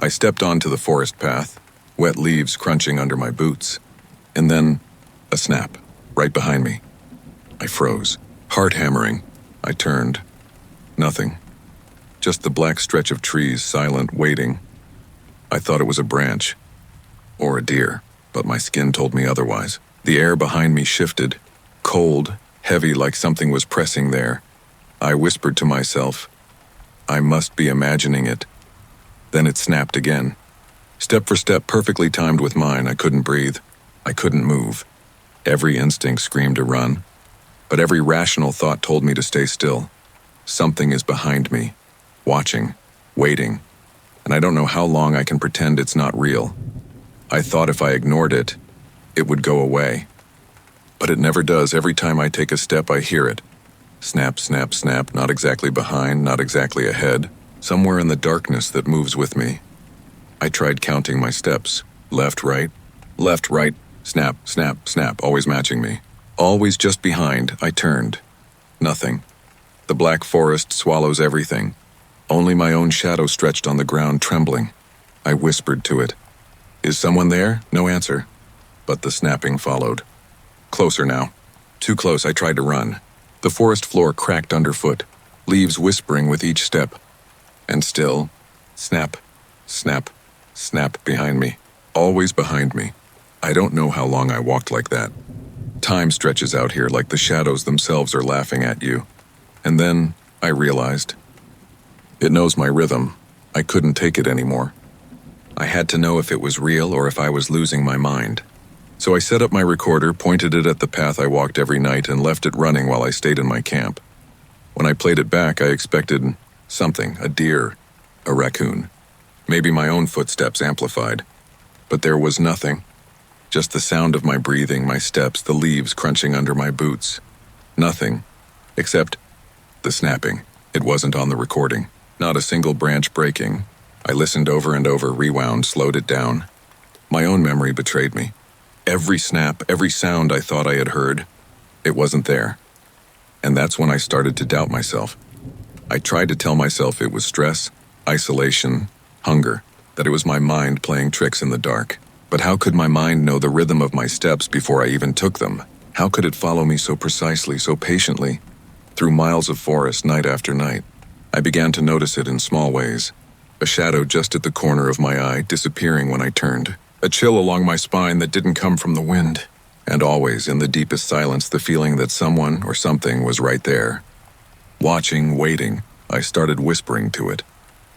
I stepped onto the forest path, wet leaves crunching under my boots, and then a snap, right behind me. I froze, heart hammering. I turned. Nothing. Just the black stretch of trees, silent, waiting. I thought it was a branch, or a deer, but my skin told me otherwise. The air behind me shifted, cold, heavy like something was pressing there. I whispered to myself, I must be imagining it. Then it snapped again. Step for step, perfectly timed with mine. I couldn't breathe. I couldn't move. Every instinct screamed to run, but every rational thought told me to stay still. Something is behind me, watching, waiting, and I don't know how long I can pretend it's not real. I thought if I ignored it, it would go away. But it never does. Every time I take a step, I hear it. Snap, snap, snap, not exactly behind, not exactly ahead, somewhere in the darkness that moves with me. I tried counting my steps. Left, right, snap, snap, snap, always matching me. Always just behind. I turned. Nothing. The black forest swallows everything. Only my own shadow stretched on the ground, trembling. I whispered to it. Is someone there? No answer. But the snapping followed. Closer now. Too close. I tried to run. The forest floor cracked underfoot, leaves whispering with each step. And still, snap, snap, snap behind me. Always behind me. I don't know how long I walked like that. Time stretches out here like the shadows themselves are laughing at you. And then I realized. It knows my rhythm. I couldn't take it anymore. I had to know if it was real or if I was losing my mind. So I set up my recorder, pointed it at the path I walked every night, and left it running while I stayed in my camp. When I played it back, I expected something, a deer, a raccoon, maybe my own footsteps amplified. But there was nothing. Just the sound of my breathing, my steps, the leaves crunching under my boots. Nothing, except the snapping. It wasn't on the recording. Not a single branch breaking. I listened over and over, rewound, slowed it down. My own memory betrayed me. Every snap, every sound I thought I had heard, it wasn't there. And that's when I started to doubt myself. I tried to tell myself it was stress, isolation, hunger, that it was my mind playing tricks in the dark. But how could my mind know the rhythm of my steps before I even took them? How could it follow me so precisely, so patiently, through miles of forest night after night? I began to notice it in small ways. A shadow just at the corner of my eye, disappearing when I turned. A chill along my spine that didn't come from the wind. And always, in the deepest silence, the feeling that someone or something was right there. Watching, waiting, I started whispering to it,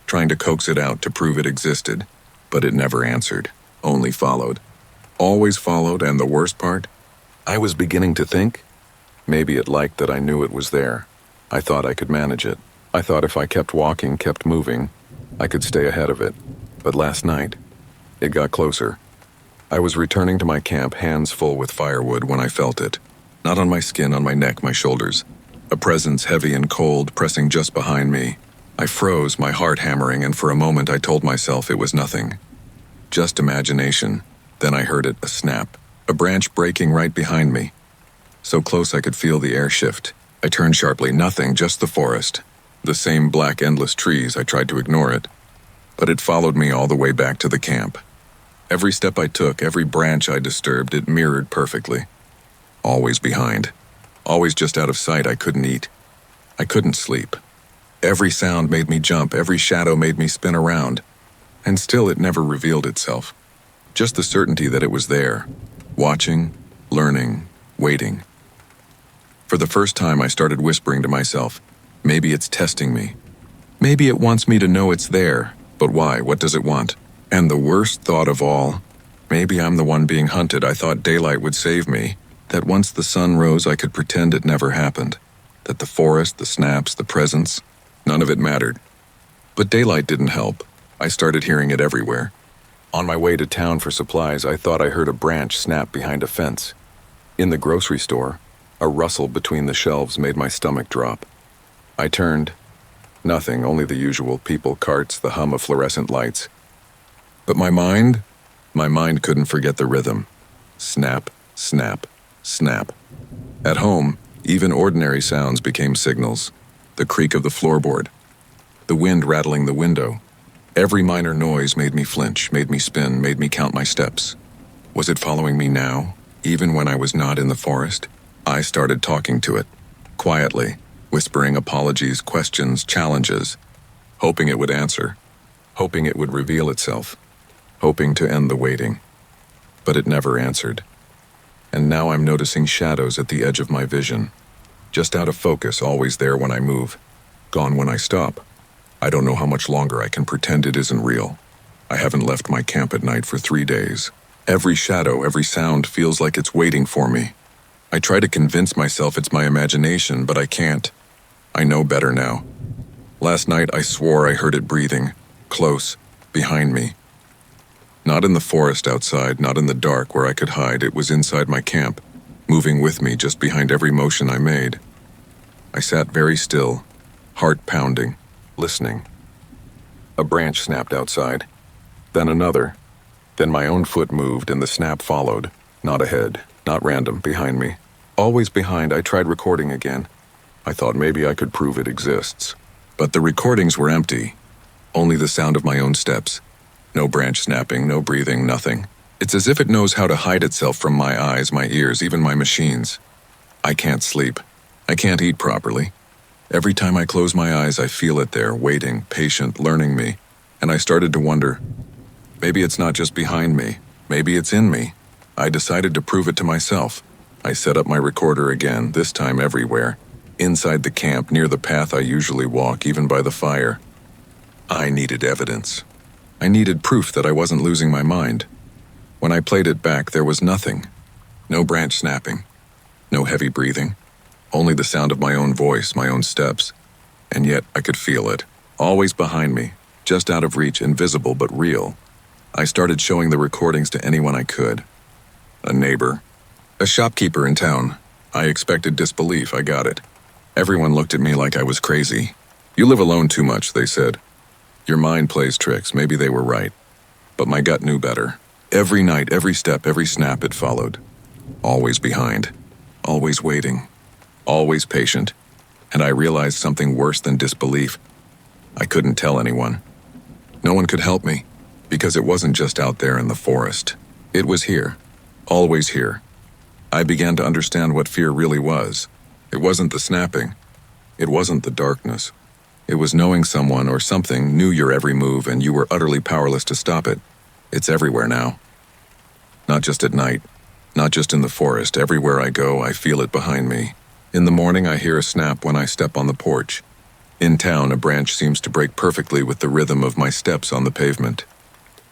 trying to coax it out to prove it existed. But it never answered, only followed. Always followed, and the worst part? I was beginning to think, maybe it liked that I knew it was there. I thought I could manage it. I thought if I kept walking, kept moving, I could stay ahead of it. But last night, it got closer. I was returning to my camp, hands full with firewood, when I felt it. Not on my skin, on my neck, my shoulders. A presence heavy and cold, pressing just behind me. I froze, my heart hammering, and for a moment I told myself it was nothing. Just imagination. Then I heard it, a snap. A branch breaking right behind me. So close I could feel the air shift. I turned sharply, nothing, just the forest. The same black, endless trees. I tried to ignore it. But it followed me all the way back to the camp. Every step I took, every branch I disturbed, it mirrored perfectly. Always behind. Always just out of sight. I couldn't eat. I couldn't sleep. Every sound made me jump. Every shadow made me spin around. And still it never revealed itself. Just the certainty that it was there. Watching, learning, waiting. For the first time I started whispering to myself, maybe it's testing me. Maybe it wants me to know it's there. But why? What does it want? And the worst thought of all, maybe I'm the one being hunted. I thought daylight would save me, that once the sun rose I could pretend it never happened, that the forest, the snaps, the presence, none of it mattered. But daylight didn't help. I started hearing it everywhere. On my way to town for supplies, I thought I heard a branch snap behind a fence. In the grocery store, a rustle between the shelves made my stomach drop. I turned. Nothing, only the usual people, carts, the hum of fluorescent lights. But my mind couldn't forget the rhythm. Snap, snap, snap. At home, even ordinary sounds became signals. The creak of the floorboard, the wind rattling the window, Every minor noise made me flinch, made me spin, made me count my steps. Was it following me now, even when I was not in the forest? I started talking to it, quietly, whispering apologies, questions, challenges, hoping it would answer, hoping it would reveal itself, hoping to end the waiting. But it never answered. And now I'm noticing shadows at the edge of my vision, just out of focus, always there when I move, gone when I stop. I don't know how much longer I can pretend it isn't real. I haven't left my camp at night for 3 days. Every shadow, every sound feels like it's waiting for me. I try to convince myself it's my imagination, but I can't. I know better now. Last night I swore I heard it breathing, close, behind me. Not in the forest outside, not in the dark where I could hide. It was inside my camp, moving with me just behind every motion I made. I sat very still, heart pounding, listening. A branch snapped outside, then another. Then my own foot moved and the snap followed, not ahead, not random, behind me. Always behind. I tried recording again. I thought maybe I could prove it exists. But the recordings were empty, only the sound of my own steps. No branch snapping, no breathing, nothing. It's as if it knows how to hide itself from my eyes, my ears, even my machines. I can't sleep. I can't eat properly. Every time I close my eyes, I feel it there, waiting, patient, learning me. And I started to wonder, maybe it's not just behind me. Maybe it's in me. I decided to prove it to myself. I set up my recorder again, this time everywhere. Inside the camp, near the path I usually walk, even by the fire. I needed evidence. I needed proof that I wasn't losing my mind. When I played it back, there was nothing. No branch snapping. No heavy breathing. Only the sound of my own voice, my own steps. And yet I could feel it, always behind me, just out of reach, invisible but real. I started showing the recordings to anyone I could. A neighbor. A shopkeeper in town. I expected disbelief, I got it. Everyone looked at me like I was crazy. You live alone too much, they said. Your mind plays tricks, maybe they were right. But my gut knew better. Every night, every step, every snap it followed. Always behind. Always waiting. Always patient. And I realized something worse than disbelief. I couldn't tell anyone. No one could help me, because it wasn't just out there in the forest. It was here. Always here. I began to understand what fear really was. It wasn't the snapping. It wasn't the darkness. It was knowing someone or something knew your every move and you were utterly powerless to stop it. It's everywhere now. Not just at night. Not just in the forest. Everywhere I go, I feel it behind me. In the morning, I hear a snap when I step on the porch. In town, a branch seems to break perfectly with the rhythm of my steps on the pavement.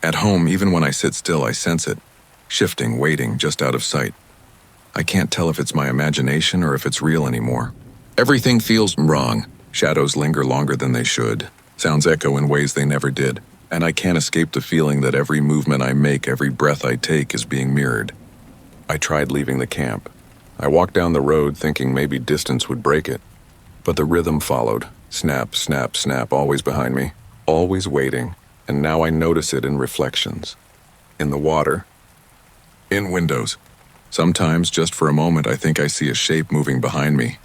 At home, even when I sit still, I sense it. Shifting, waiting, just out of sight. I can't tell if it's my imagination or if it's real anymore. Everything feels wrong. Shadows linger longer than they should. Sounds echo in ways they never did. And I can't escape the feeling that every movement I make, every breath I take is being mirrored. I tried leaving the camp. I walked down the road thinking maybe distance would break it. But the rhythm followed. Snap, snap, snap, always behind me. Always waiting. And now I notice it in reflections. In the water. In windows. Sometimes, just for a moment, I think I see a shape moving behind me.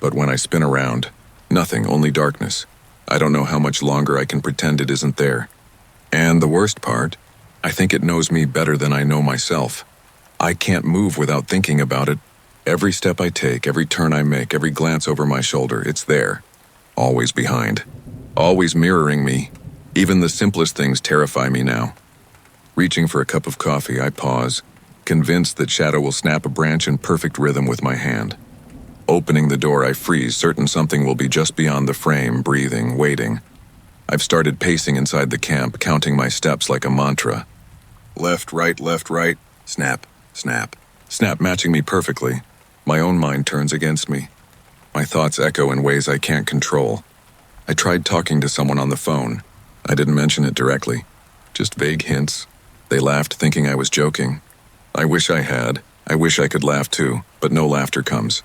But when I spin around, nothing, only darkness. I don't know how much longer I can pretend it isn't there. And the worst part, I think it knows me better than I know myself. I can't move without thinking about it. Every step I take, every turn I make, every glance over my shoulder, it's there. Always behind. Always mirroring me. Even the simplest things terrify me now. Reaching for a cup of coffee, I pause, convinced that Shadow will snap a branch in perfect rhythm with my hand. Opening the door, I freeze, certain something will be just beyond the frame, breathing, waiting. I've started pacing inside the camp, counting my steps like a mantra. Left, right, snap, snap, snap, matching me perfectly. My own mind turns against me. My thoughts echo in ways I can't control. I tried talking to someone on the phone. I didn't mention it directly. Just vague hints. They laughed, thinking I was joking. I wish I had. I wish I could laugh too, but no laughter comes.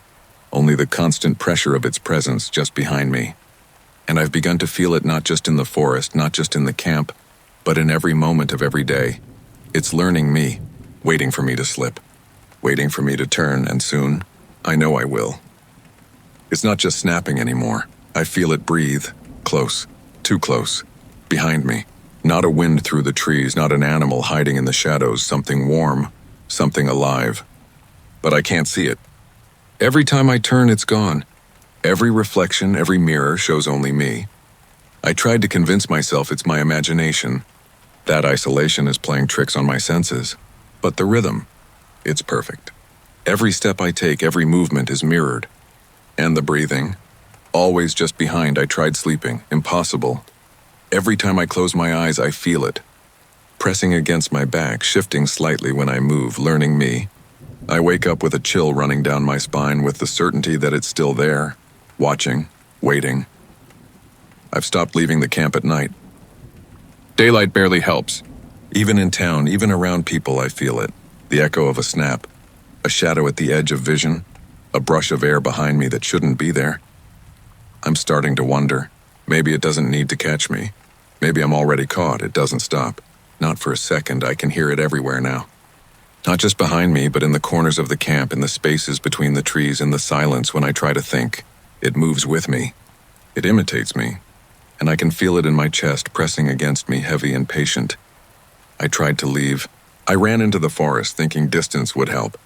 Only the constant pressure of its presence just behind me. And I've begun to feel it not just in the forest, not just in the camp, but in every moment of every day. It's learning me, waiting for me to slip, waiting for me to turn, and soon, I know I will. It's not just snapping anymore. I feel it breathe, close, too close, behind me. Not a wind through the trees, not an animal hiding in the shadows, something warm, something alive. But I can't see it. Every time I turn, it's gone. Every reflection, every mirror shows only me. I tried to convince myself it's my imagination. That isolation is playing tricks on my senses. But the rhythm, it's perfect. Every step I take, every movement is mirrored. And the breathing, always just behind. I tried sleeping, impossible. Every time I close my eyes, I feel it. Pressing against my back, shifting slightly when I move, learning me. I wake up with a chill running down my spine with the certainty that it's still there, watching, waiting. I've stopped leaving the camp at night. Daylight barely helps. Even in town, even around people, I feel it. The echo of a snap, a shadow at the edge of vision, a brush of air behind me that shouldn't be there. I'm starting to wonder. Maybe it doesn't need to catch me. Maybe I'm already caught. It doesn't stop. Not for a second. I can hear it everywhere now. Not just behind me, but in the corners of the camp, in the spaces between the trees, in the silence when I try to think. It moves with me. It imitates me. And I can feel it in my chest, pressing against me, heavy and patient. I tried to leave. I ran into the forest, thinking distance would help.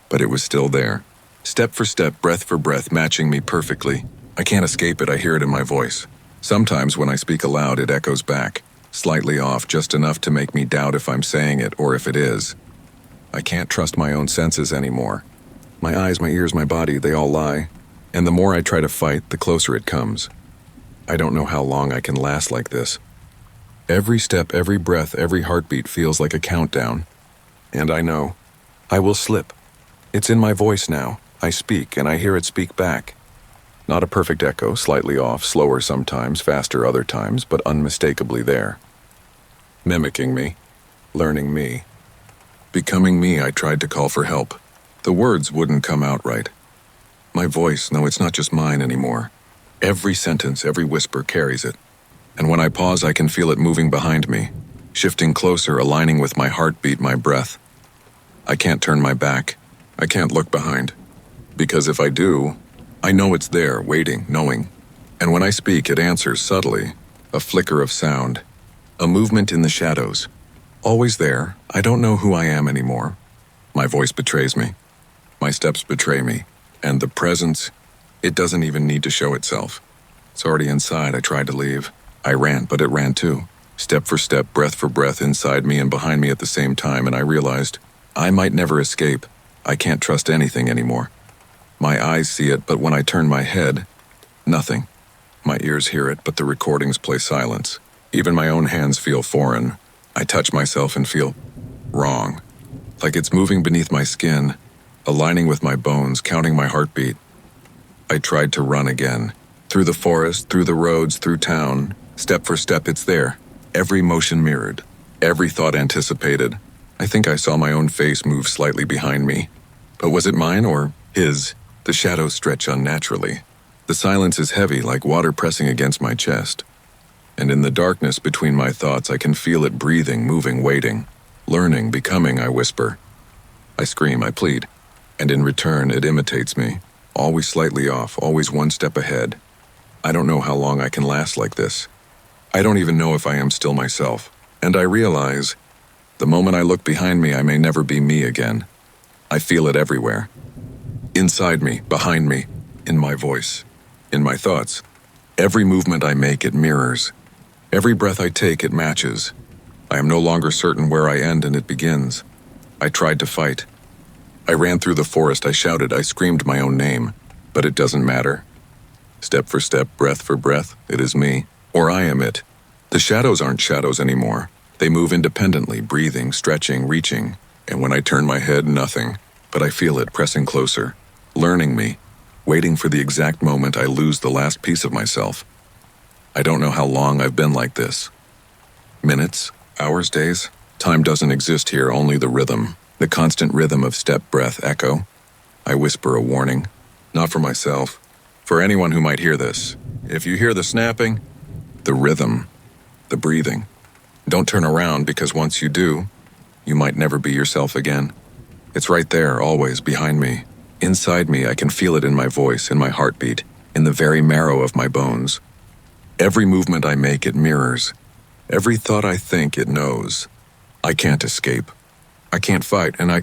But it was still there. Step for step, breath for breath, matching me perfectly. I can't escape it. I hear it in my voice. Sometimes when I speak aloud, it echoes back, slightly off, just enough to make me doubt if I'm saying it or if it is. I can't trust my own senses anymore. My eyes, my ears, my body, they all lie. And the more I try to fight, the closer it comes. I don't know how long I can last like this. Every step, every breath, every heartbeat feels like a countdown. And I know. I will slip. It's in my voice now. I speak, and I hear it speak back. Not a perfect echo, slightly off, slower sometimes, faster other times, but unmistakably there. Mimicking me, learning me. Becoming me, I tried to call for help. The words wouldn't come out right. My voice, no, it's not just mine anymore. Every sentence, every whisper carries it. And when I pause, I can feel it moving behind me, shifting closer, aligning with my heartbeat, my breath. I can't turn my back. I can't look behind. Because if I do, I know it's there, waiting, knowing. And when I speak, it answers subtly, a flicker of sound, a movement in the shadows. Always there. I don't know who I am anymore. My voice betrays me. My steps betray me. And the presence, it doesn't even need to show itself. It's already inside. I tried to leave. I ran, but it ran too. Step for step, breath for breath, inside me and behind me at the same time, and I realized I might never escape. I can't trust anything anymore. My eyes see it, but when I turn my head, nothing. My ears hear it, but the recordings play silence. Even my own hands feel foreign. I touch myself and feel wrong. Like it's moving beneath my skin, aligning with my bones, counting my heartbeat. I tried to run again. Through the forest, through the roads, through town. Step for step, it's there. Every motion mirrored. Every thought anticipated. I think I saw my own face move slightly behind me. But was it mine or his? The shadows stretch unnaturally. The silence is heavy, like water pressing against my chest. And in the darkness between my thoughts, I can feel it breathing, moving, waiting. Learning, becoming, I whisper. I scream, I plead. And in return, it imitates me. Always slightly off, always one step ahead. I don't know how long I can last like this. I don't even know if I am still myself. And I realize, the moment I look behind me, I may never be me again. I feel it everywhere. Inside me, behind me, in my voice, in my thoughts. Every movement I make, it mirrors. Every breath I take, it matches. I am no longer certain where I end and it begins. I tried to fight. I ran through the forest, I shouted, I screamed my own name. But it doesn't matter. Step for step, breath for breath, it is me. Or I am it. The shadows aren't shadows anymore. They move independently, breathing, stretching, reaching. And when I turn my head, nothing. But I feel it pressing closer, learning me, waiting for the exact moment I lose the last piece of myself. I don't know how long I've been like this. Minutes, hours, days. Time doesn't exist here, only the rhythm. The constant rhythm of step, breath, echo. I whisper a warning. Not for myself. For anyone who might hear this. If you hear the snapping, the rhythm, the breathing, don't turn around because once you do, you might never be yourself again. It's right there, always, behind me. Inside me, I can feel it in my voice, in my heartbeat, in the very marrow of my bones. Every movement I make, it mirrors. Every thought I think, it knows. I can't escape. I can't fight, and I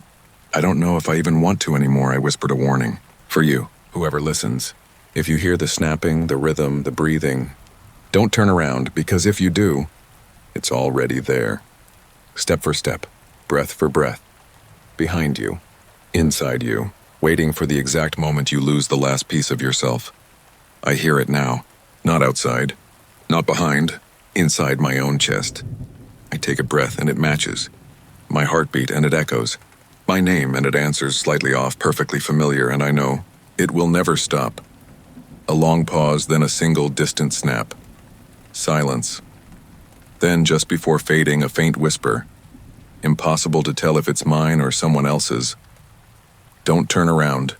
don't know if I even want to anymore, I whispered a warning. For you, whoever listens. If you hear the snapping, the rhythm, the breathing, don't turn around, because if you do, it's already there. Step for step, breath for breath. Behind you, inside you, waiting for the exact moment you lose the last piece of yourself. I hear it now. Not outside, not behind, inside my own chest. I take a breath and it matches. My heartbeat and it echoes. My name and it answers slightly off, perfectly familiar, and I know it will never stop. A long pause, then a single distant snap. Silence. Then, just before fading, a faint whisper. Impossible to tell if it's mine or someone else's. Don't turn around.